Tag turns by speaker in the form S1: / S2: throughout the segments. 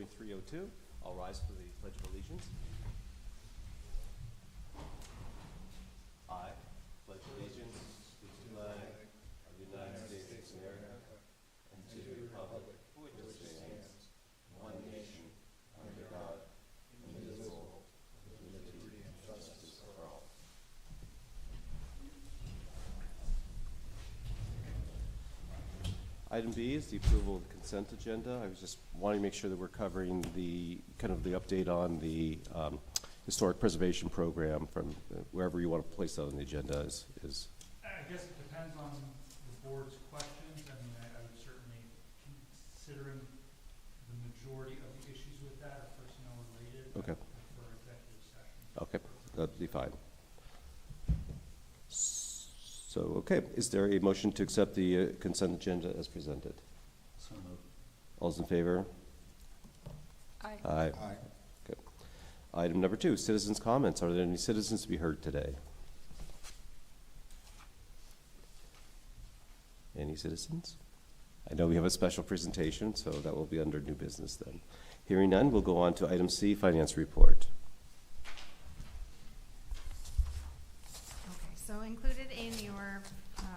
S1: showing 302. I'll rise for the Pledge of Allegiance. I pledge allegiance to the flag of the United States of America and to the republic for which it stands, one nation, under God, indivisible, with liberty and justice for all. Item B is the approval of the consent agenda. I was just wanting to make sure that we're covering the kind of the update on the historic preservation program from wherever you want to place that on the agenda is.
S2: I guess it depends on the board's questions. I mean, I would certainly, considering the majority of the issues with that are personnel related,
S1: Okay.
S2: for executive session.
S1: Okay, that'd be fine. So, okay, is there a motion to accept the consent agenda as presented?
S3: So moved.
S1: All's in favor?
S4: Aye.
S1: Aye.
S3: Aye.
S1: Okay. Item number 2, citizens' comments. Are there any citizens to be heard today? Any citizens? I know we have a special presentation, so that will be under new business then. Hearing none, we'll go on to item C, finance report.
S4: Okay, so included in your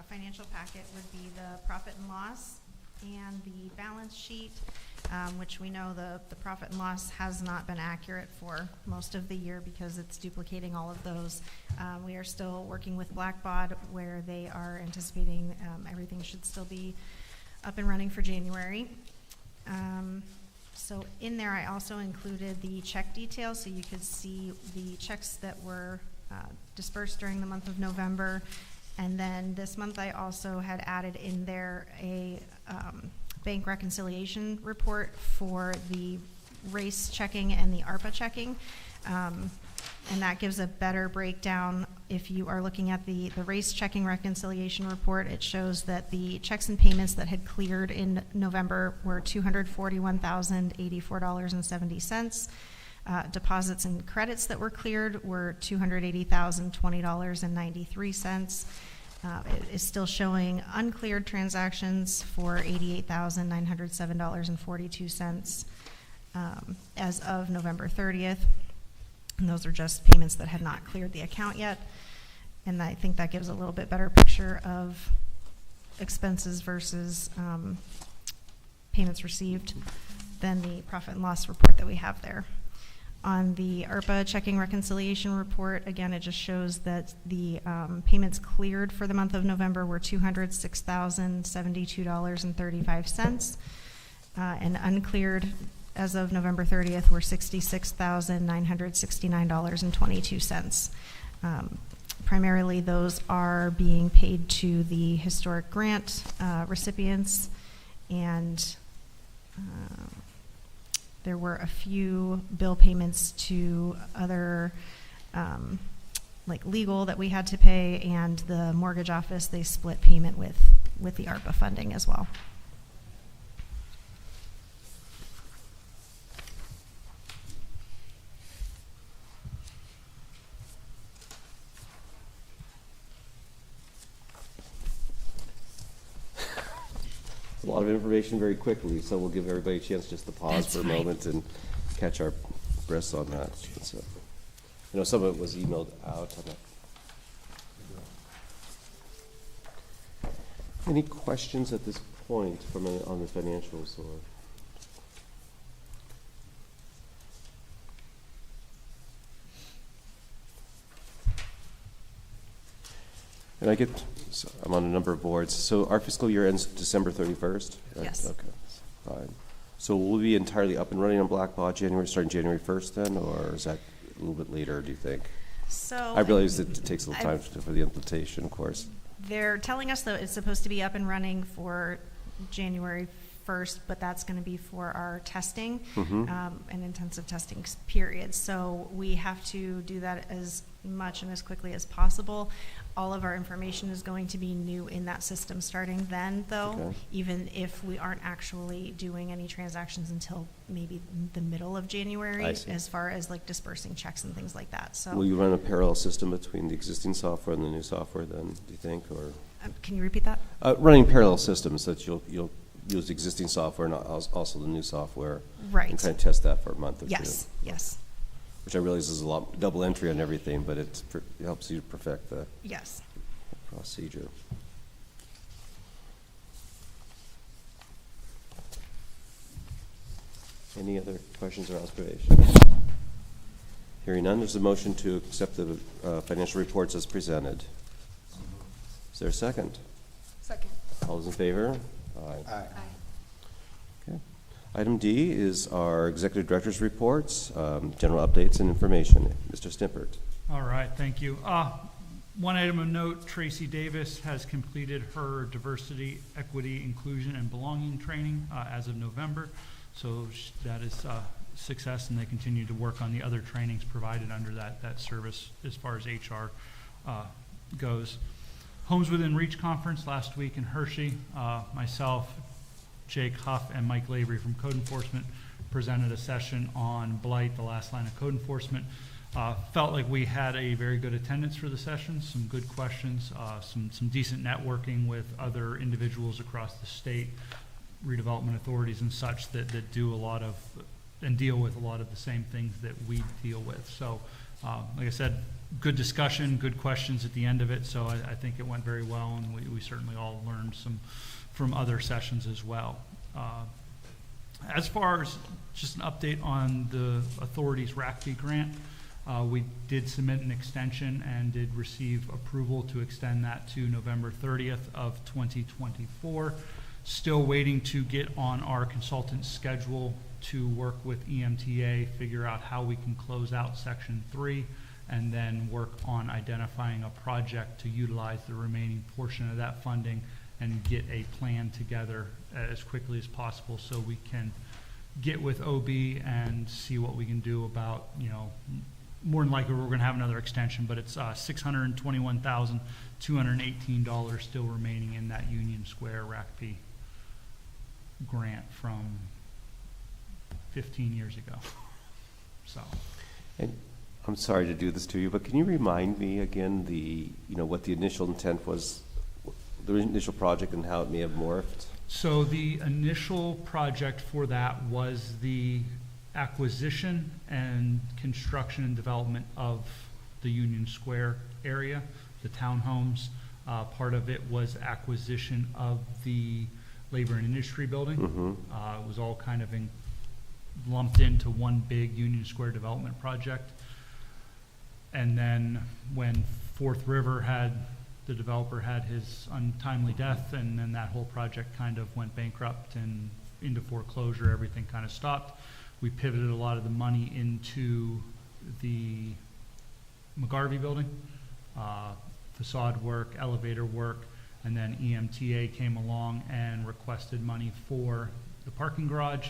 S4: financial packet would be the profit and loss and the balance sheet, which we know the profit and loss has not been accurate for most of the year because it's duplicating all of those. We are still working with Blackbaud where they are anticipating everything should still be up and running for January. So in there I also included the check details so you could see the checks that were dispersed during the month of November. And then this month I also had added in there a bank reconciliation report for the race checking and the ARPA checking. And that gives a better breakdown. If you are looking at the race checking reconciliation report, it shows that the checks and payments that had cleared in November were $241,084.70. Deposits and credits that were cleared were $280,020.93. It is still showing uncleared transactions for $88,907.42 as of November 30th. And those are just payments that had not cleared the account yet. And I think that gives a little bit better picture of expenses versus payments received than the profit and loss report that we have there. On the ARPA checking reconciliation report, again, it just shows that the payments cleared for the month of November were $206,072.35, and uncleared as of November 30th were $66,969.22. Primarily, those are being paid to the historic grant recipients, and there were a few bill payments to other, like legal that we had to pay, and the mortgage office, they split payment with the ARPA funding as well.
S1: A lot of information very quickly, so we'll give everybody a chance just to pause for a moment and catch our breaths on that. So, I know some of it was emailed out on that. Any questions at this point from on the financials or? And I'm on a number of boards. So our fiscal year ends December 31st? Right?
S4: Yes.
S1: Okay, fine. So will we be entirely up and running on Blackbaud starting January 1st then, or is that a little bit later, do you think?
S4: So
S1: I realize that it takes a little time for the implementation, of course.
S4: They're telling us that it's supposed to be up and running for January 1st, but that's going to be for our testing, an intensive testing period. So we have to do that as much and as quickly as possible. All of our information is going to be new in that system starting then, though,
S1: Okay.
S4: even if we aren't actually doing any transactions until maybe the middle of January,
S1: I see.
S4: as far as like dispersing checks and things like that. So
S1: Will you run a parallel system between the existing software and the new software then, do you think? Or
S4: can you repeat that?
S1: running parallel systems that you'll use existing software and also the new software.
S4: Right.
S1: And kind of test that for a month or
S4: Yes,
S1: two.
S4: yes,
S1: Which I realize is a lot, double entry on everything, but it helps you perfect the
S4: yes.
S1: procedure. Any other questions or observations? Hearing none, there's a motion to accept the financial reports as presented. Is there a second?
S3: Second.
S1: All those in favor? Aye.
S3: Aye.
S1: Okay. Item D is our executive director's reports, general updates and information. Mr. Stimpert.
S2: All right, thank you. One item of note, Tracy Davis has completed her diversity, equity, inclusion, and belonging training as of November. So that is success, and they continue to work on the other trainings provided under that service as far as HR goes. Homes Within Reach Conference last week in Hershey. Myself, Jake Huff, and Mike Lavery from Code Enforcement presented a session on blight, the last line of code enforcement. Felt like we had a very good attendance for the session, some good questions, some decent networking with other individuals across the state, redevelopment authorities and such that do a lot of and deal with a lot of the same things that we deal with. So, like I said, good discussion, good questions at the end of it. So I think it went very well, and we certainly all learned some from other sessions as well. As far as just an update on the authority's RACP grant, we did submit an extension and did receive approval to extend that to November 30th of 2024. Still waiting to get on our consultant's schedule to work with EMTA, figure out how we can close out Section 3, and then work on identifying a project to utilize the remaining portion of that funding and get a plan together as quickly as possible so we can get with OB and see what we can do about, more than likely we're going to have another extension, but it's $621,218 still remaining in that Union Square RACP grant from 15 years ago. So,
S1: And I'm sorry to do this to you, but can you remind me again what the initial intent was, the initial project, and how it may have morphed?
S2: So the initial project for that was the acquisition and construction and development of the Union Square area, the townhomes. Part of it was acquisition of the Labor and Industry Building. It was all kind of lumped into one big Union Square development project. And then when Fourth River the developer had his untimely death, and then that whole project kind of went bankrupt and into foreclosure, everything kind of stopped. We pivoted a lot of the money into the McGarvey building, facade work, elevator work, and then EMTA came along and requested money for the parking garage.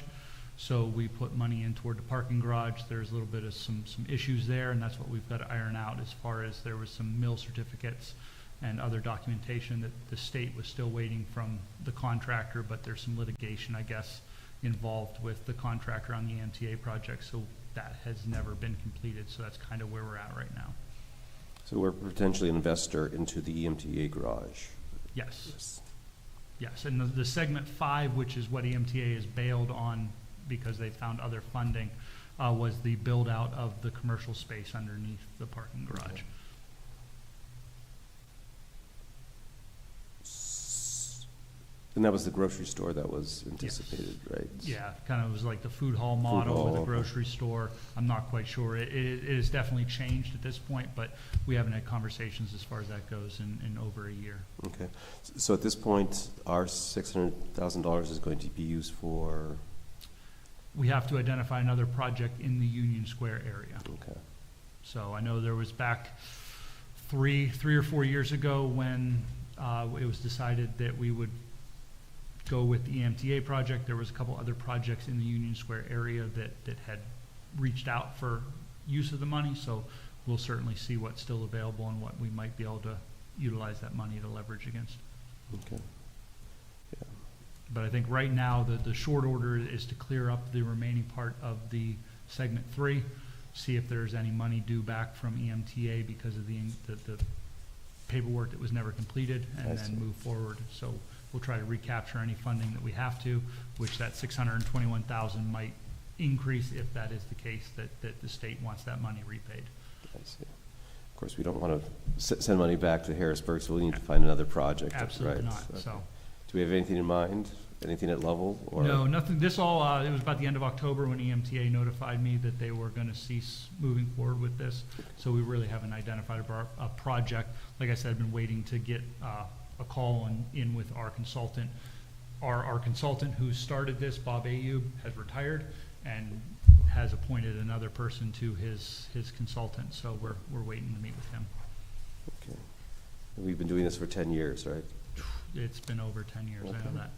S2: So we put money in toward the parking garage. There's a little bit of some issues there, and that's what we've got to iron out as far as there was some mill certificates and other documentation that the state was still waiting from the contractor, but there's some litigation, I guess, involved with the contractor on the EMTA project, so that has never been completed. So that's kind of where we're at right now.
S1: So we're potentially an investor into the EMTA garage.
S2: Yes. Yes, and the segment 5, which is what EMTA is bailed on because they found other funding, was the build out of the commercial space underneath the parking garage.
S1: Okay. And that was the grocery store that was anticipated,
S2: Yes.
S1: right?
S2: Yeah, kind of was like the food hall model with a grocery store. I'm not quite sure. It is definitely changed at this point, but we haven't had conversations as far as that goes in over a year.
S1: Okay. So at this point, our $600,000 is going to be used for?
S2: We have to identify another project in the Union Square area.
S1: Okay.
S2: So I know there was back three or 4 years ago when it was decided that we would go with the EMTA project. There was a couple other projects in the Union Square area that had reached out for use of the money, so we'll certainly see what's still available and what we might be able to utilize that money to leverage against.
S1: Okay. Yeah.
S2: But I think right now the short order is to clear up the remaining part of the segment 3, see if there's any money due back from EMTA because of the paperwork that was never completed, and then move forward. So we'll try to recapture any funding that we have to, which that 621,000 might increase if that is the case, that the state wants that money repaid.
S1: I see. Of course, we don't want to send money back to Harrisburg, so we'll need to find another project.
S2: Absolutely
S1: right?
S2: not,
S1: Okay.
S2: so.
S1: Do we have anything in mind? Anything at level? Or?
S2: No, nothing. This all, it was about the end of October when EMTA notified me that they were going to cease moving forward with this. So we really haven't identified a project. Like I said, I've been waiting to get a call in with our consultant. Our consultant who started this, Bob Ayub, has retired and has appointed another person to his consultant. So we're waiting to meet with him.
S1: Okay. And we've been doing this for 10 years, right?
S2: It's been over 10 years,
S1: Okay.
S2: I know that.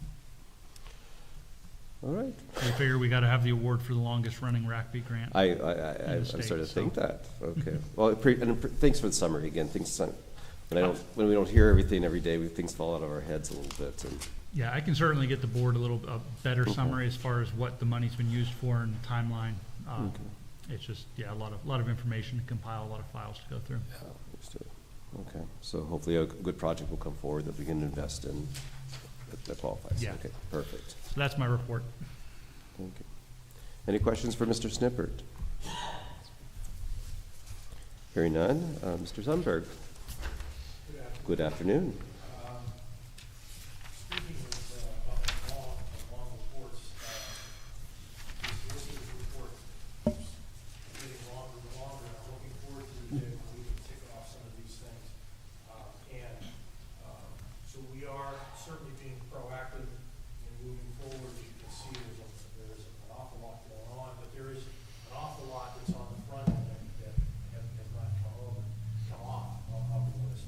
S1: All right.
S2: We figure we got to have the award for the longest running RACB grant.
S1: I'm
S2: state,
S1: starting to think
S2: so.
S1: that. Okay. Well, thanks for the summary again. When we don't hear everything every day, things fall out of our heads a little bit. And
S2: Yeah, I can certainly get the board a better summary as far as what the money's been used for and the timeline.
S1: Okay.
S2: It's just, yeah, a lot of information to compile, a lot of files to go through.
S1: yeah, understood. Okay. So hopefully a good project will come forward that we can invest in that qualifies.
S2: Yeah.
S1: Okay. Perfect.
S2: So that's my report.
S1: Thank you. Any questions for Mr. Snippert? Hearing none. Mr. Sundberg. Good afternoon.
S3: Speaking of long reports, this report keeps getting longer and longer. I'm looking forward to the day when we can tick off some of these things. So we are certainly being proactive in moving forward. As you can see, there's an awful lot going on, but there is an awful lot that's on the front end that has not come off of the list.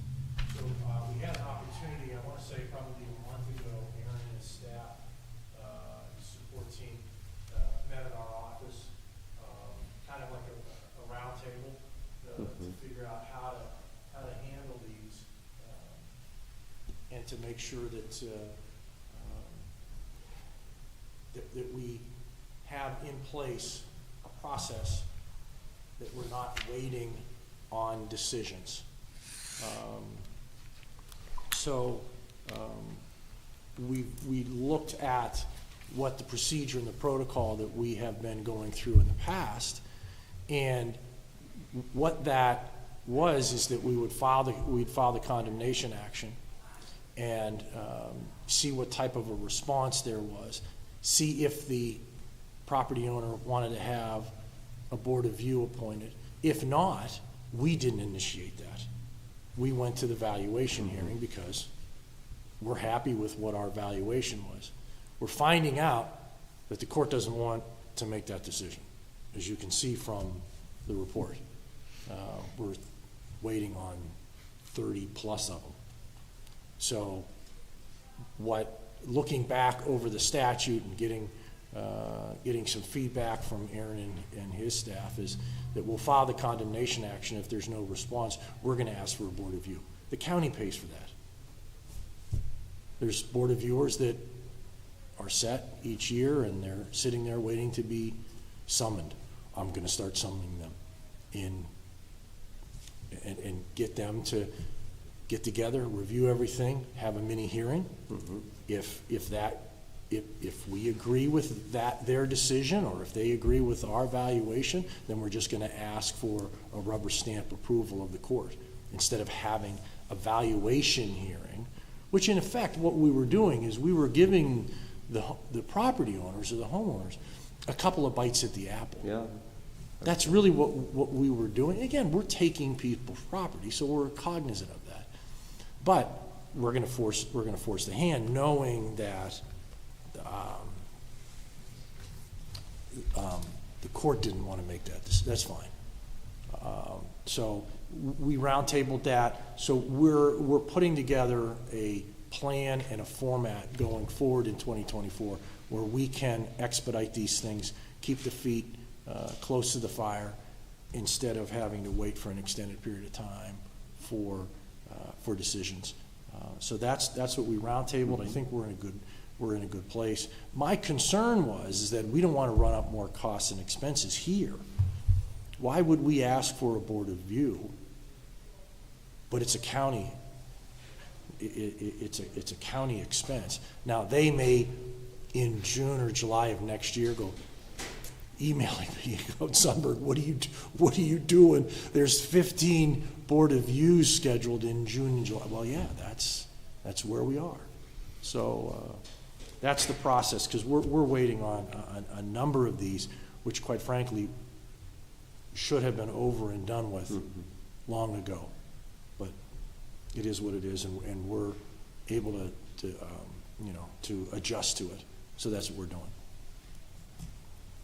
S3: So we had an opportunity, I want to say probably a month ago, Aaron and his staff, his support team, met at our office, kind of like a round table to figure out how to handle these and to make sure that that we have in place a process that we're not waiting on decisions. We looked at what the procedure and the protocol that we have been going through in the past, and what that was is that we'd file the condemnation action and see what type of a response there was, see if the property owner wanted to have a board of view appointed. If not, we didn't initiate that. We went to the valuation hearing because we're happy with what our valuation was. We're finding out that the court doesn't want to make that decision, as you can see from the report. We're waiting on 30 plus of them. So looking back over the statute and getting some feedback from Aaron and his staff is that we'll file the condemnation action. If there's no response, we're going to ask for a board of view. The county pays for that. There's board of viewers that are set each year and they're sitting there waiting to be summoned. I'm going to start summoning them and get them to get together, review everything, have a mini hearing. If we agree with their decision, or if they agree with our valuation, then we're just going to ask for a rubber stamp approval of the court instead of having a valuation hearing, which in effect what we were doing is we were giving the property owners or the homeowners a couple of bites at the apple.
S1: Yeah.
S3: That's really what we were doing. Again, we're taking people's property, so we're cognizant of that. But we're going to force the hand, knowing that the court didn't want to make that. That's fine. So we roundtabled that. So we're putting together a plan and a format going forward in 2024 where we can expedite these things, keep the feet close to the fire, instead of having to wait for an extended period of time for decisions. So that's what we roundtabled. I think we're in a good place. My concern is that we don't want to run up more costs and expenses here. Why would we ask for a board of view, but it's a county it's a county expense. Now, they may, in June or July of next year, go emailing me, Sunberg, what are you doing? There's 15 Board of Views scheduled in June and July. Well, yeah, that's where we are. So that's the process, because we're waiting on a number of these, which quite frankly should have been over and done with long ago. But it is what it is, and we're able to adjust to it. So that's what we're doing.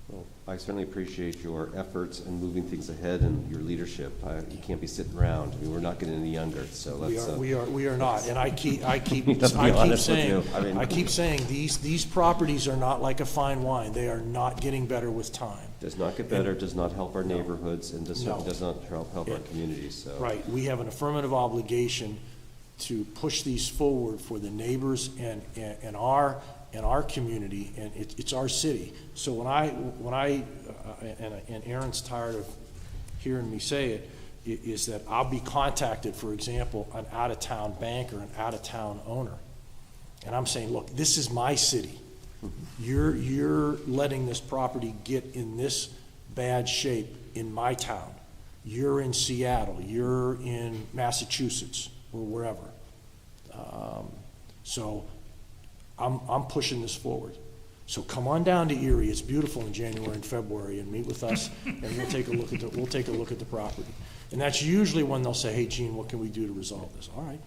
S1: Well, I certainly appreciate your efforts in moving things ahead and your leadership. You can't be sitting around. I mean, we're not getting any younger, so let's.
S3: We are not, and I keep saying these properties are not like a fine wine. They are not getting better with time.
S1: Does not get better, does not help our neighborhoods, and certainly does not help our communities, so.
S3: Right, we have an affirmative obligation to push these forward for the neighbors and our community, and it's our city. So when I and Aaron's tired of hearing me say it, is that I'll be contacted, for example, an out-of-town banker, an out-of-town owner, and I'm saying, look, this is my city. You're letting this property get in this bad shape in my town. You're in Seattle. You're in Massachusetts or wherever. So I'm pushing this forward. So come on down to Erie. It's beautiful in January and February, and meet with us, and we'll take a look at the property. And that's usually when they'll say, "Hey, Gene, what can we do to resolve this?" All right,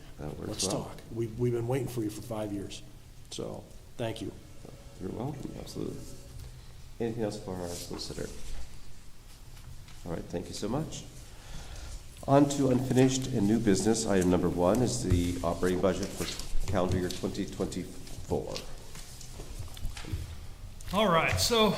S3: let's talk. We've been waiting for you for 5 years. So thank you.
S1: You're welcome. Absolutely. Anything else for our solicitor? All right. Thank you so much. On to unfinished and new business. Item number 1 is the operating budget for calendar year 2024.
S2: All right, so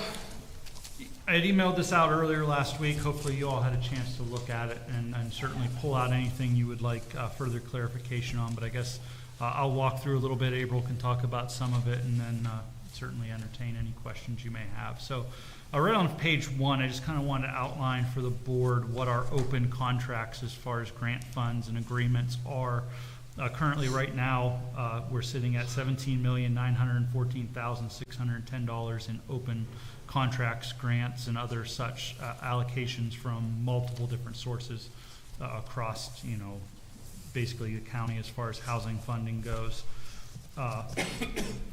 S2: I had emailed this out earlier last week. Hopefully you all had a chance to look at it and certainly pull out anything you would like further clarification on. But I guess I'll walk through a little bit. April can talk about some of it, and then certainly entertain any questions you may have. So right on page 1, I just kind of wanted to outline for the board what our open contracts as far as grant funds and agreements are. Currently, right now, we're sitting at $17,914,610 in open contracts, grants, and other such allocations from multiple different sources across, basically the county as far as housing funding goes.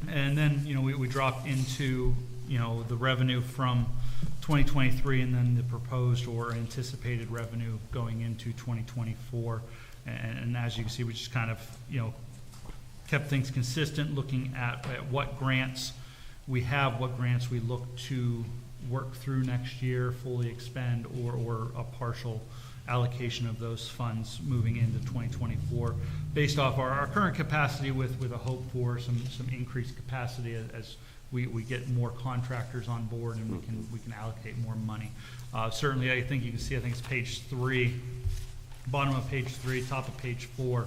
S2: And then, we drop into, the revenue from 2023, and then the proposed or anticipated revenue going into 2024. And as you can see, we just kind of, kept things consistent, looking at what grants we have, what grants we look to work through next year, fully expend, or a partial allocation of those funds moving into 2024, based off our current capacity with a hope for some increased capacity as we get more contractors on board, and we can allocate more money. Certainly, I think you can see, I think it's page 3. Bottom of page 3, top of page 4,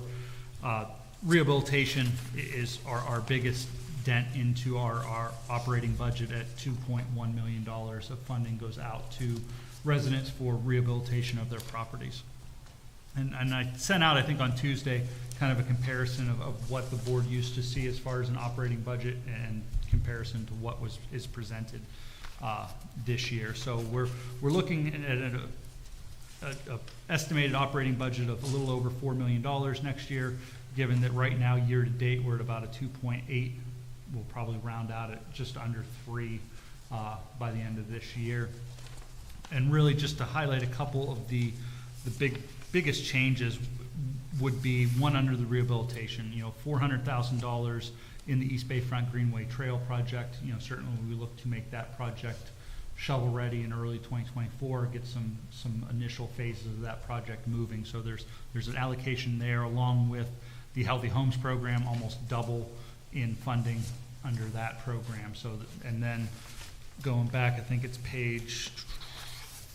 S2: rehabilitation is our biggest dent into our operating budget at $2.1 million of funding goes out to residents for rehabilitation of their properties. And I sent out, I think on Tuesday, kind of a comparison of what the board used to see as far as an operating budget and comparison to what is presented this year. So we're looking at a estimated operating budget of a little over $4 million next year, given that right now, year to date, we're at about a 2.8. We'll probably round out at just under 3 by the end of this year. And really, just to highlight a couple of the biggest changes would be one under the rehabilitation. $400,000 in the East Bayfront Greenway Trail project. Certainly we look to make that project shovel ready in early 2024, get some initial phases of that project moving. So there's an allocation there, along with the Healthy Homes program, almost double in funding under that program. So and then going back, I think it's page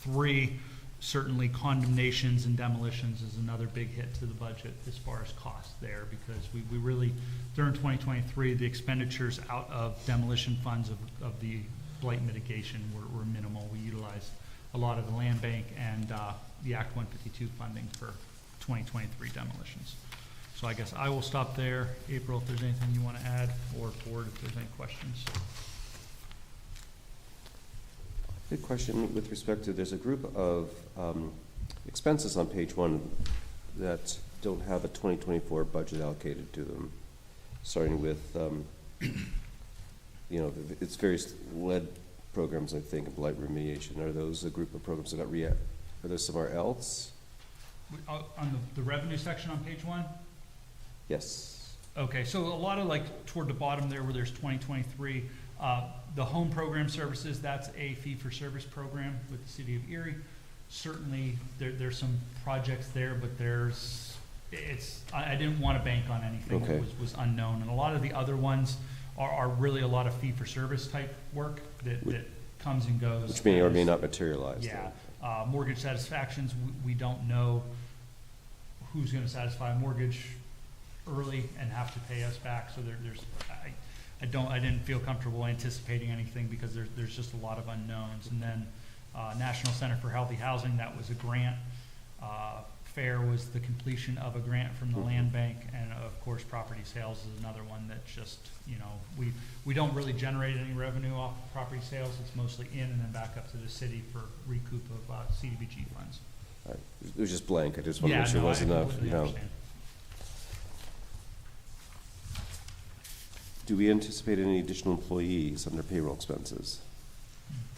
S2: 3, certainly condemnations and demolitions is another big hit to the budget as far as cost there, because we really, during 2023, the expenditures out of demolition funds of the blight mitigation were minimal. We utilized a lot of the land bank and the Act 152 funding for 2023 demolitions. So So I guess I will stop there. April, if there's anything you want to add, or board, if there's any questions.
S1: Good question with respect to, there's a group of expenses on page 1 that don't have a 2024 budget allocated to them, starting with, it's various lead programs, I think, and blight remediation. Are those a group of programs that are those somewhere else?
S2: On the revenue section on page 1?
S1: Yes.
S2: Okay, so a lot of toward the bottom there where there's 2023, the home program services, that's a fee-for-service program with the city of Erie. Certainly, there's some projects there, but I didn't want to bank on anything that was unknown. And a lot of the other ones are really a lot of fee-for-service type work that comes and goes.
S1: Which may or may not materialize.
S2: Yeah. Mortgage satisfactions, we don't know who's going to satisfy a mortgage early and have to pay us back. So I didn't feel comfortable anticipating anything because there's just a lot of unknowns. And then National Center for Healthy Housing, that was a grant. Fair was the completion of a grant from the land bank, and of course property sales is another one that just, we don't really generate any revenue off of property sales. It's mostly in and then back up to the city for recoup of CDBG funds.
S1: It was just blank. I just want to make sure it was enough.
S2: Understand.
S1: Do we anticipate any additional employees under payroll expenses?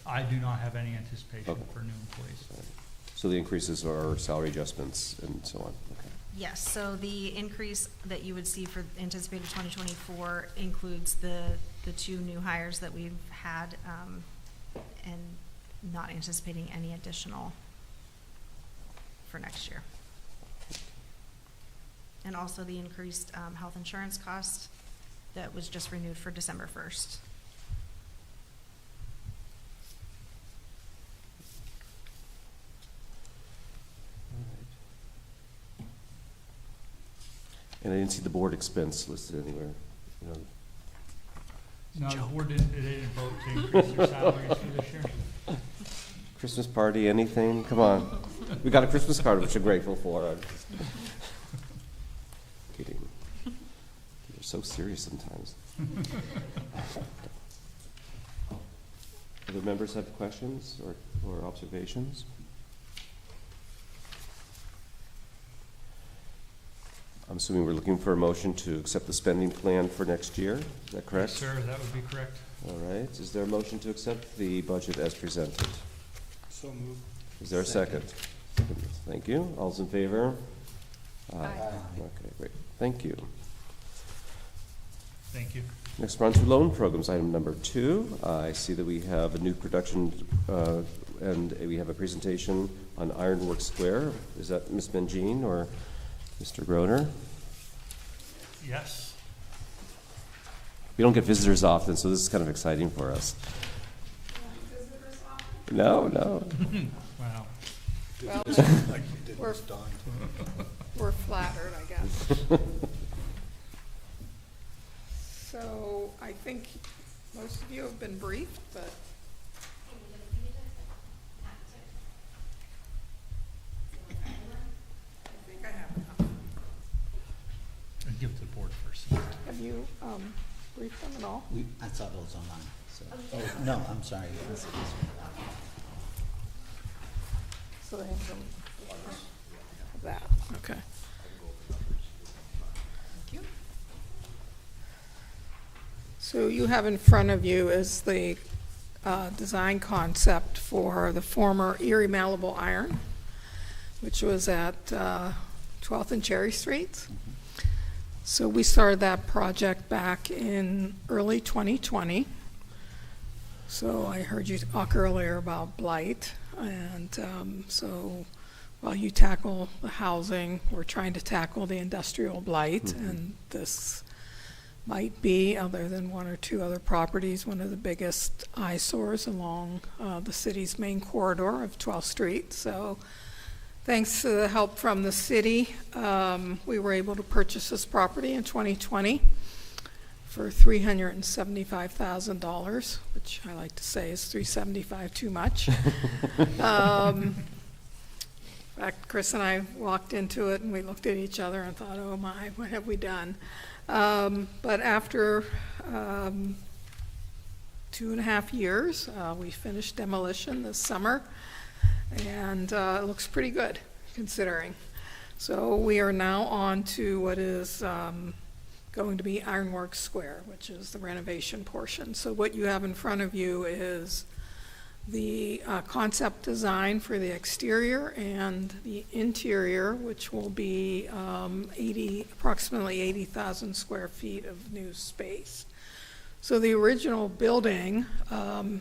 S2: I do not have any anticipation for new employees.
S1: So the increases are salary adjustments and so on. Okay.
S4: Yes, so the increase that you would see for anticipated 2024 includes the 2 new hires that we've had, and not anticipating any additional for next year. And also the increased health insurance cost that was just renewed for December 1st.
S1: And I didn't see the board expense listed anywhere.
S2: No, the board didn't vote to increase their salaries for this year.
S1: Christmas party, anything? Come on. We got a Christmas card, which I'm grateful for. I'm just kidding. You're so serious sometimes. Other members have questions or observations? I'm assuming we're looking for a motion to accept the spending plan for next year. Is that correct?
S2: Yes, sir, that would be correct.
S1: All right. Is there a motion to accept the budget as presented?
S5: So moved.
S1: Is there a second? Thank you. All's in favor?
S5: Aye.
S1: Okay, great. Thank you.
S2: Thank you.
S1: Next, we're on to loan programs, item number 2. I see that we have a new production and we have a presentation on Ironworks Square. Is that Ms. Benjean or Mr. Groner?
S2: Yes.
S1: We don't get visitors often, so this is kind of exciting for us. No.
S2: Wow.
S6: Well, we're flattered, I guess. So I think most of you have been briefed, but I think I have enough.
S2: I'd give it to the board first.
S6: Have you briefed them at all?
S7: I saw those online, so, no, I'm sorry. Yes.
S6: So they have some of that, okay. Thank you. So you have in front of you is the design concept for the former Erie Malleable Iron, which was at 12th and Cherry Streets. So we started that project back in early 2020. So I heard you talk earlier about blight, and so while you tackle the housing, we're trying to tackle the industrial blight, and this might be, other than 1 or 2 other properties, one of the biggest eyesores along the city's main corridor of 12th Street. So thanks to the help from the city, we were able to purchase this property in 2020 for $375,000, which I like to say is $375 too much. In fact, Chris and I walked into it and we looked at each other and thought, oh my, what have we done? But after 2.5 years, we finished demolition this summer, and it looks pretty good considering. So we are now on to what is going to be Ironworks Square, which is the renovation portion. So what you have in front of you is the concept design for the exterior and the interior, which will be approximately 80,000 square feet of new space. So the original building,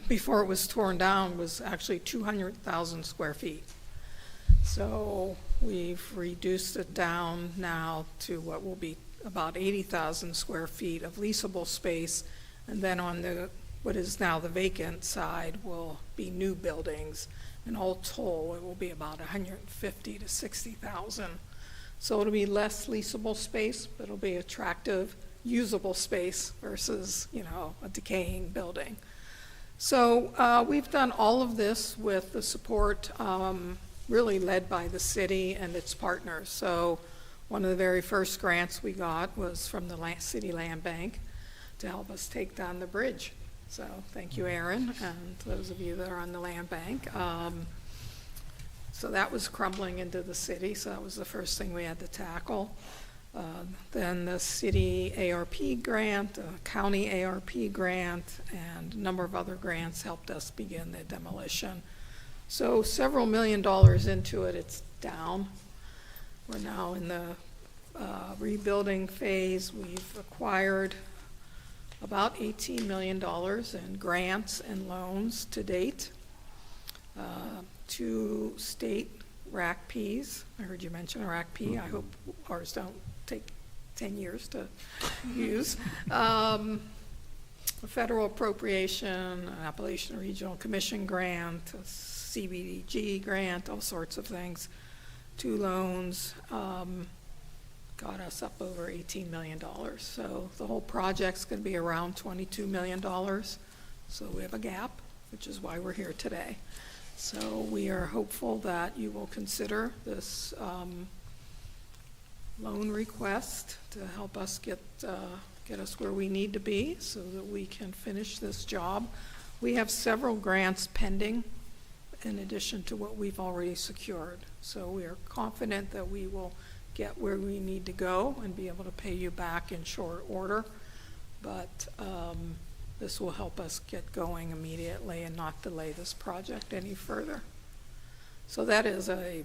S6: before it was torn down, was actually 200,000 square feet. So we've reduced it down now to what will be about 80,000 square feet of leasable space, and then on the what is now the vacant side will be new buildings, and all told, it will be about 150 to 60,000. So it'll be less leasable space, but it'll be attractive, usable space versus, you know, a decaying building. So we've done all of this with the support really led by the city and its partners. So one of the very first grants we got was from the City Land Bank to help us take down the bridge. So thank you, Aaron, and those of you that are on the land bank. So that was crumbling into the city, so that was the first thing we had to tackle. Then the city ARP grant, county ARP grant, and a number of other grants helped us begin the demolition. So several $1 million into it, it's down. We're now in the rebuilding phase. We've acquired about $18 million in grants and loans to date. 2 state RACPs. I heard you mention a RACP. I hope ours don't take 10 years to use. A federal appropriation, an Appalachian Regional Commission grant, a CBDG grant, all sorts of things. 2 loans. Got us up over $18 million. So the whole project's going to be around $22 million. So we have a gap, which is why we're here today. So we are hopeful that you will consider this loan request to help us get us where we need to be so that we can finish this job. We have several grants pending in addition to what we've already secured. So we are confident that we will get where we need to go and be able to pay you back in short order. But this will help us get going immediately and not delay this project any further. So that is a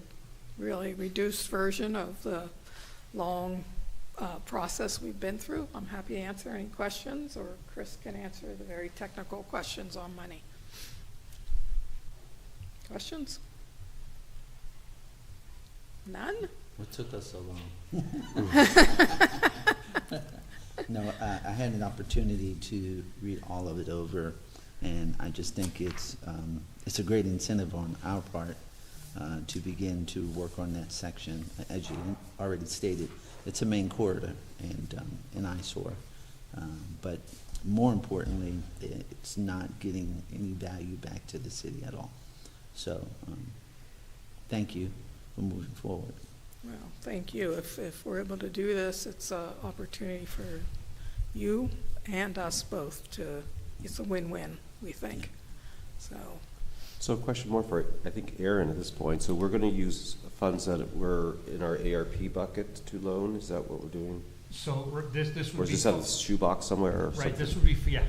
S6: really reduced version of the long process we've been through. I'm happy to answer any questions, or Chris can answer the very technical questions on money. Questions? None?
S7: What took us so long? No, I had an opportunity to read all of it over, and I just think it's a great incentive on our part to begin to work on that section. As you already stated, it's a main corridor and an eyesore, but more importantly, it's not getting any value back to the city at all. So thank you for moving forward.
S6: Well, thank you. If we're able to do this, it's an opportunity for you and us both it's a win-win, we think. So
S1: a question more for, I think, Aaron at this point. So we're going to use funds that were in our ARP bucket to loan? Is that what we're doing?
S2: So this would be.
S1: Or is this out of the shoebox somewhere or
S2: right,
S1: something?
S2: this would be, yeah.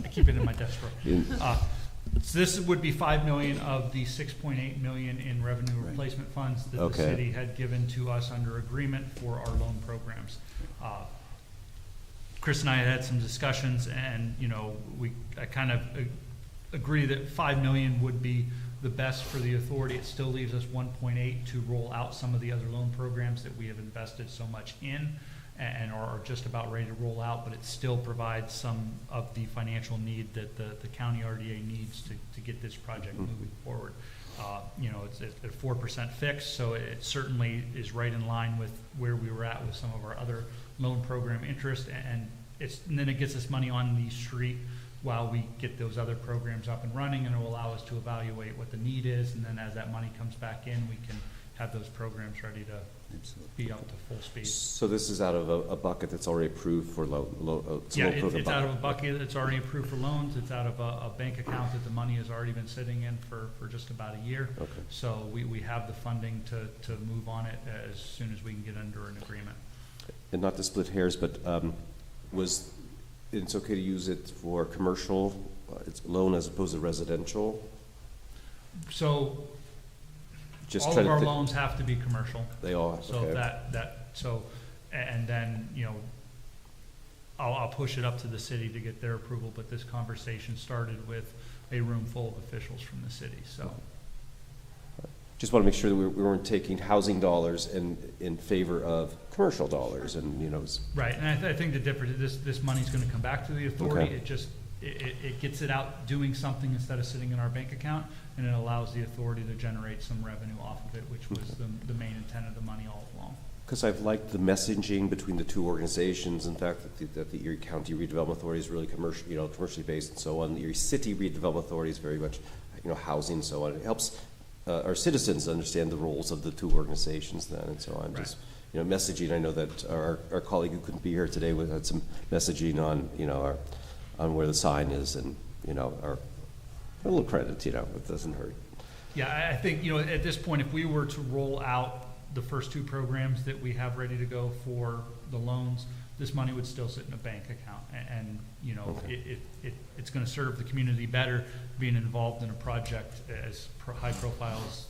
S2: I keep it in my desk drawer. So this would be $5 million of the $6.8 million in revenue replacement funds that the city had given to us under agreement for our loan programs. Chris and I had some discussions, and I kind of agree that $5 million would be the best for the authority. It still leaves us 1.8 to roll out some of the other loan programs that we have invested so much in and are just about ready to roll out, but it still provides some of the financial need that the county RDA needs to get this project moving forward. It's at 4% fixed, so it certainly is right in line with where we were at with some of our other loan program interest, and then it gets us money on the street while we get those other programs up and running, and it will allow us to evaluate what the need is, and then as that money comes back in, we can have those programs ready to
S7: Absolutely.
S2: be up to full speed.
S1: So this is out of a bucket that's already approved for
S2: Yeah, it's out of a bucket that's already approved for loans. It's out of a bank account that the money has already been sitting in for just about a year.
S1: Okay.
S2: So we have the funding to move on it as soon as we can get under an agreement.
S1: And not to split hairs, but it's okay to use it for commercial, it's loan as opposed to residential?
S2: So
S1: Just
S2: all
S1: try
S2: of
S1: to
S2: our
S1: thi-
S2: loans have to be commercial.
S1: They all have,
S2: So
S1: okay.
S2: and then, I'll push it up to the city to get their approval, but this conversation started with a room full of officials from the city, so.
S1: Just want to make sure that we weren't taking housing dollars in favor of commercial dollars and,
S2: Right, and I think the difference, this money's gonna come back to the authority.
S1: Okay.
S2: It gets it out doing something instead of sitting in our bank account, and it allows the authority to generate some revenue off of it, which was the main intent of the money all along.
S1: because I've liked the messaging between the two organizations. In fact, that the Erie County Redevelopment Authority is really commercially based and so on. The Erie City Redevelopment Authority is very much, housing and so on. It helps our citizens understand the roles of the two organizations then and so on.
S2: Right.
S1: Just, messaging. I know that our colleague who couldn't be here today had some messaging on, on where the sign is and, a little credit, it doesn't hurt.
S2: Yeah, I think, at this point, if we were to roll out the first two programs that we have ready to go for the loans, this money would still sit in a bank account. And
S1: Okay.
S2: it's going to serve the community better being involved in a project as high profile as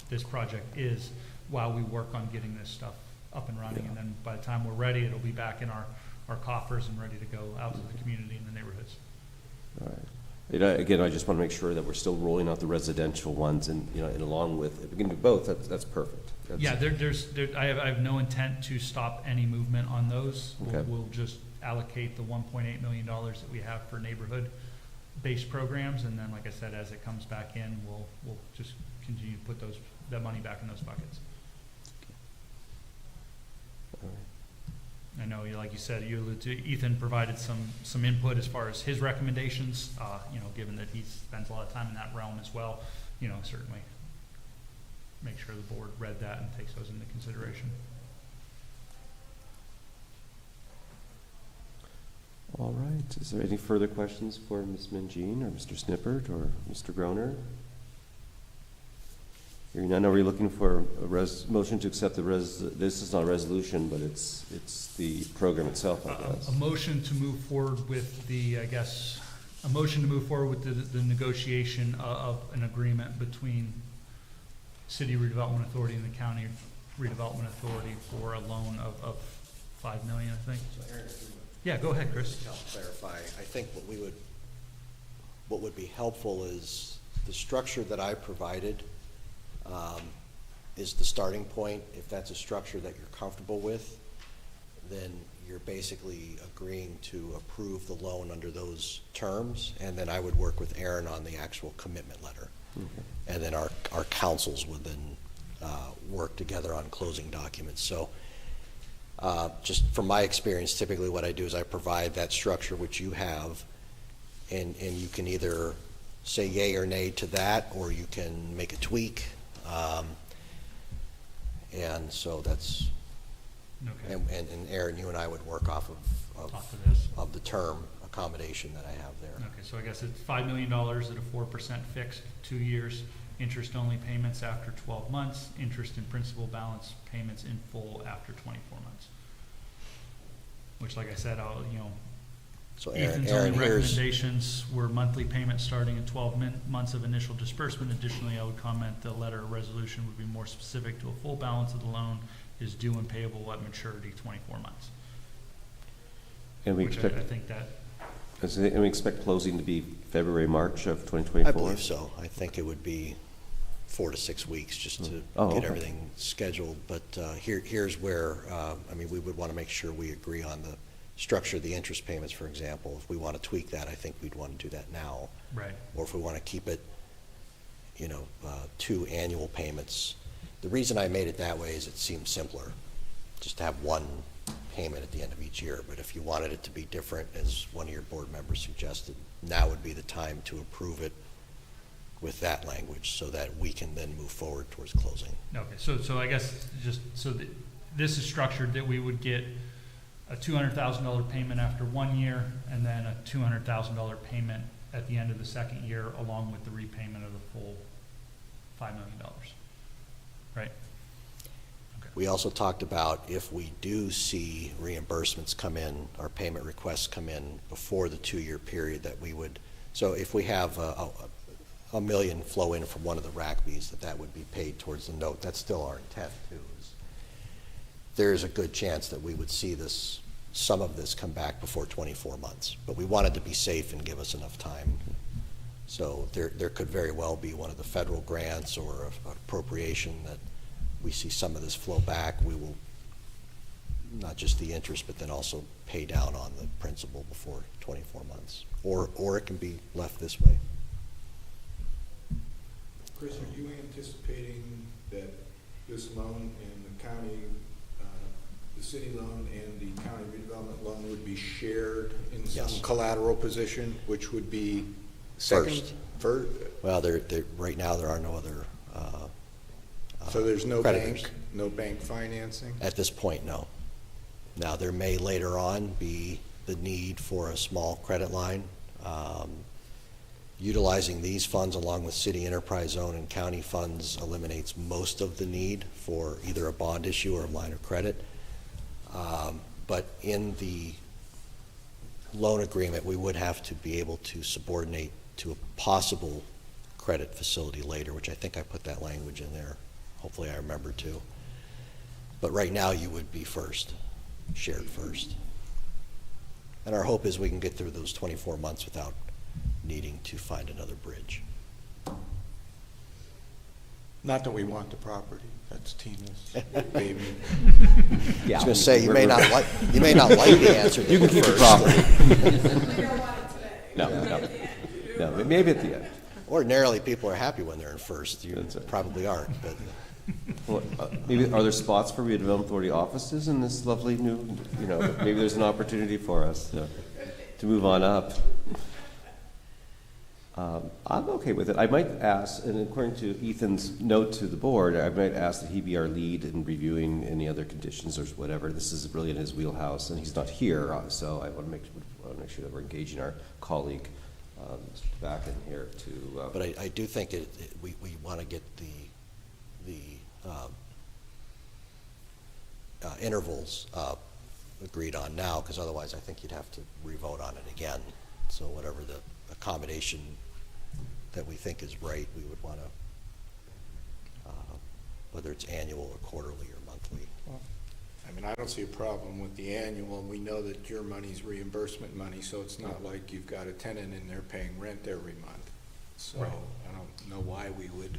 S2: this project is, while we work on getting this stuff up and running.
S1: Yeah.
S2: And then by the time we're ready, it'll be back in our coffers and ready to go out to the community and the neighborhoods.
S1: All right. Again, I just want to make sure that we're still rolling out the residential ones and, and along with, if we can do both, that's perfect.
S2: Yeah, I have no intent to stop any movement on those.
S1: Okay.
S2: We'll just allocate the $1.8 million that we have for neighborhood-based programs, and then, like I said, as it comes back in, we'll just continue to put that money back in those buckets.
S1: All right.
S2: I know, like you said, you alluded to, Ethan provided some input as far as his recommendations, given that he spends a lot of time in that realm as well, certainly make sure the board read that and takes those into consideration.
S1: All right. Is there any further questions for Ms. Mangine or Mr. Snippert or Mr. Groner? Hearing none, are we looking for a motion to accept this is not a resolution, but it's the program itself, I guess.
S2: A motion to move forward with the negotiation of an agreement between City Redevelopment Authority and the County Redevelopment Authority for a loan of $5 million, I think.
S8: So Aaron,
S2: Yeah, go ahead, Chris.
S8: to help clarify, I think what would be helpful is the structure that I provided is the starting point. If that's a structure that you're comfortable with, then you're basically agreeing to approve the loan under those terms, and then I would work with Aaron on the actual commitment letter.
S1: Okay.
S8: And then our councils would then work together on closing documents. So just from my experience, typically what I do is I provide that structure which you have, and you can either say yay or nay to that, or you can make a tweak. And so that's,
S2: Okay.
S8: and Aaron, you and I would work off
S2: Off of this.
S8: of the term accommodation that I have there.
S2: Okay, so I guess it's $5 million at a 4% fixed, 2 years, interest-only payments after 12 months, interest and principal balance payments in full after 24 months. Which, like I said,
S8: So Aaron,
S2: Ethan's only
S8: here's,
S2: recommendations were monthly payments starting at 12 months of initial disbursement. Additionally, I would comment the letter of resolution would be more specific to a full balance of the loan is due and payable at maturity 24 months.
S1: And we
S2: Which
S1: expect,
S2: I think that,
S1: and we expect closing to be February, March of 2024?
S8: I believe so. I think it would be 4 to 6 weeks just to
S1: Oh,
S8: get
S1: okay.
S8: everything scheduled. But here's where, we would want to make sure we agree on the structure of the interest payments, for example. If we want to tweak that, I think we'd want to do that now.
S2: right.
S8: Or if we want to keep it, 2 annual payments. The reason I made it that way is it seems simpler, just to have one payment at the end of each year. But if you wanted it to be different, as one of your board members suggested, now would be the time to approve it with that language so that we can then move forward towards closing.
S2: Okay, so I guess just, so that this is structured that we would get a $200,000 payment after 1 year and then a $200,000 payment at the end of the second year along with the repayment of the full $5 million, right? Okay.
S8: We also talked about if we do see reimbursements come in, or payment requests come in before the 2-year period, that we would, so if we have a million flow in from one of the RACBs, that would be paid towards the note. That's still our intent too. There is a good chance that we would see this, some of this come back before 24 months, but we wanted to be safe and give us enough time. So there could very well be one of the federal grants or an appropriation that we see some of this flow back. We will, not just the interest, but then also pay down on the principal before 24 months. Or it can be left this way.
S5: Chris, are you anticipating that this loan and the county, the city loan and the county redevelopment loan would be shared in some
S8: Yes.
S5: collateral position, which would be
S8: First.
S5: First?
S8: Well, right now there are no other
S5: So there's no
S8: creditors.
S5: bank financing?
S8: At this point, no. Now, there may later on be the need for a small credit line. Utilizing these funds along with city enterprise zone and county funds eliminates most of the need for either a bond issue or a line of credit. But in the loan agreement, we would have to be able to subordinate to a possible credit facility later, which I think I put that language in there. Hopefully I remember to. But right now you would be first, shared first. And our hope is we can get through those 24 months without needing to find another bridge.
S5: Not that we want the property, that's Tina's baby.
S8: I was going to say, you may not like the answer.
S9: You can keep the property. No, maybe at the end.
S8: Ordinarily, people are happy when they're in first. You
S9: That's right.
S8: probably aren't, but
S9: Well, maybe, are there spots for redevelopment authority offices in this lovely new, maybe there's an opportunity for us to move on up. I'm okay with it. I might ask, and according to Ethan's note to the board, I might ask that he be our lead in reviewing any other conditions or whatever. This is really in his wheelhouse, and he's not here, so I want to make sure that we're engaging our colleague, Mr. Tobacco, here to.
S8: But I do think we want to get the intervals agreed on now, because otherwise I think you'd have to re-vote on it again. So whatever the accommodation that we think is right, we would want to, whether it's annual or quarterly or monthly.
S5: I mean, I don't see a problem with the annual. We know that your money's reimbursement money, so it's not like you've got a tenant in there paying rent every month. So
S2: Right.
S5: I don't know why we would,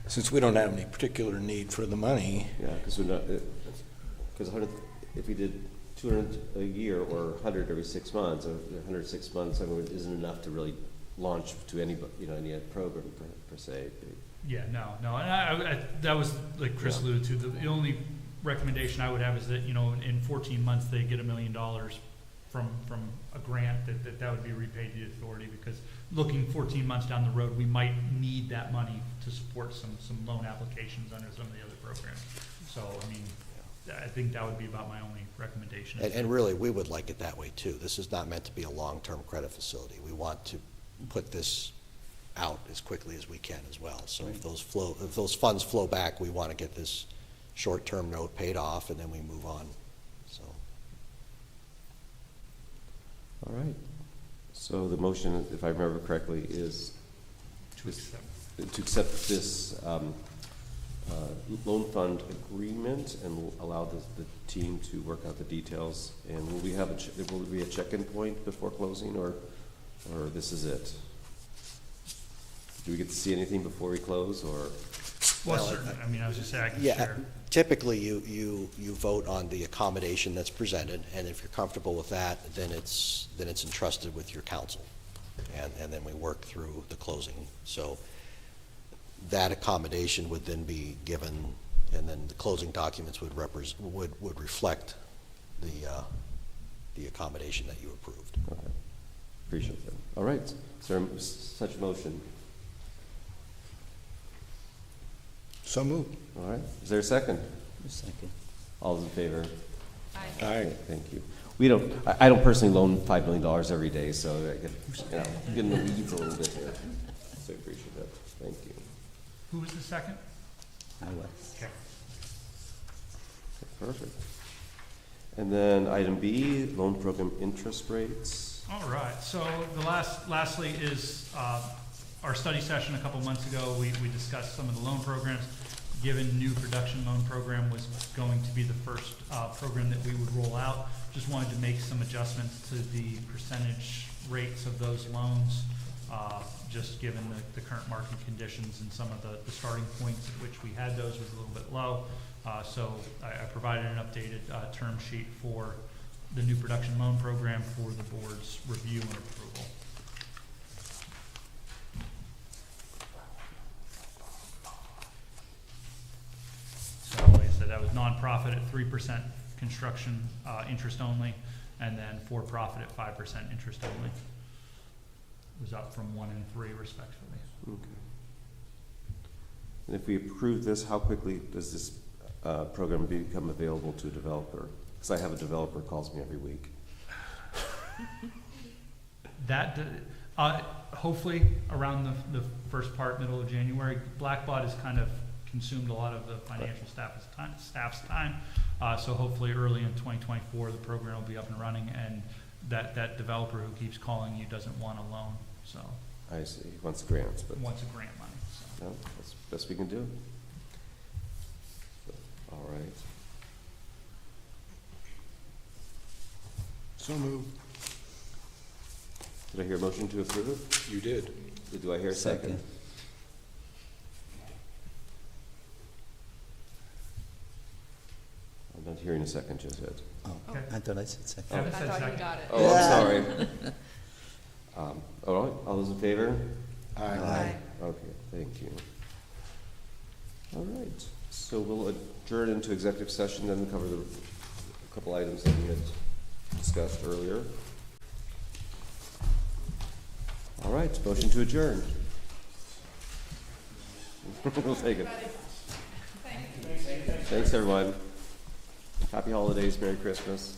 S5: since we don't have any particular need for the money.
S9: Yeah, because we're not, because if we did 200 a year or 100 every 6 months, or 100 6 months, I mean, isn't enough to really launch to any, any program per se.
S2: Yeah, no, and that was, like Chris
S9: Yeah.
S2: alluded to, the only recommendation I would have is that, in 14 months, they get $1 million from a grant, that would be repaid to the authority, because looking 14 months down the road, we might need that money to support some loan applications under some of the other programs. So, I mean, I think that would be about my only recommendation.
S8: And really, we would like it that way too. This is not meant to be a long-term credit facility. We want to put this out as quickly as we can as well. So if those funds flow back, we want to get this short-term note paid off, and then we move on. So.
S9: All right. So the motion, if I remember correctly, is to accept this loan fund agreement and allow the team to work out the details. And will we have will there be a check-in point before closing, or this is it? Do we get to see anything before we close, or?
S2: Well, certainly, I was just saying, I can
S8: Yeah,
S2: share.
S8: typically you vote on the accommodation that's presented, and if you're comfortable with that, then it's entrusted with your counsel, and then we work through the closing. So that accommodation would then be given, and then the closing documents would reflect the accommodation that you approved.
S9: Okay. Appreciate that. All right. Is there such motion?
S5: So moved.
S9: All right, is there a second?
S7: A second.
S9: All those in favor?
S5: Aye.
S9: Okay, thank you. We don't, I don't personally loan $5 million every day, so I get, get in the weeds a little bit here. So I appreciate that. Thank you.
S2: Who was the second?
S7: I was.
S2: Okay.
S9: Perfect. And then item B, loan program interest rates.
S2: All right, so the lastly is our study session a couple months ago. We discussed some of the loan programs. Given new production loan program was going to be the first program that we would roll out, just wanted to make some adjustments to the percentage rates of those loans, just given the current market conditions and some of the starting points at which we had those was a little bit low. So I provided an updated term sheet for the new production loan program for the board's review and approval. So like I said, that was nonprofit at 3% construction interest only, and then for-profit at 5% interest only. It was up from 1 and 3 respectively.
S9: Okay. And if we approve this, how quickly does this program become available to a developer? Because I have a developer who calls me every week.
S2: That, hopefully around the first part, middle of January. Blackbaud has kind of consumed a lot of the financial staff's time. So hopefully early in 2024, the program will be up and running, and that developer who keeps calling you doesn't want a loan, so.
S9: I see, he wants grants, but
S2: Wants a grant money, so.
S9: no, that's the best we can do. All right.
S5: So moved.
S9: Did I hear a motion to approve?
S5: You did.
S9: Do I hear a second?
S7: Second.
S9: I'm not hearing a second just yet.
S7: Oh,
S2: Okay.
S7: I thought I said second.
S2: Kevin said second.
S9: Oh, I'm sorry. All right, all those in favor?
S7: Aye.
S9: Okay, thank you. All right, so we'll adjourn into executive session, then cover a couple items that we had discussed earlier. All right, motion to adjourn. We'll take it. Thanks, everyone. Happy holidays, Merry Christmas.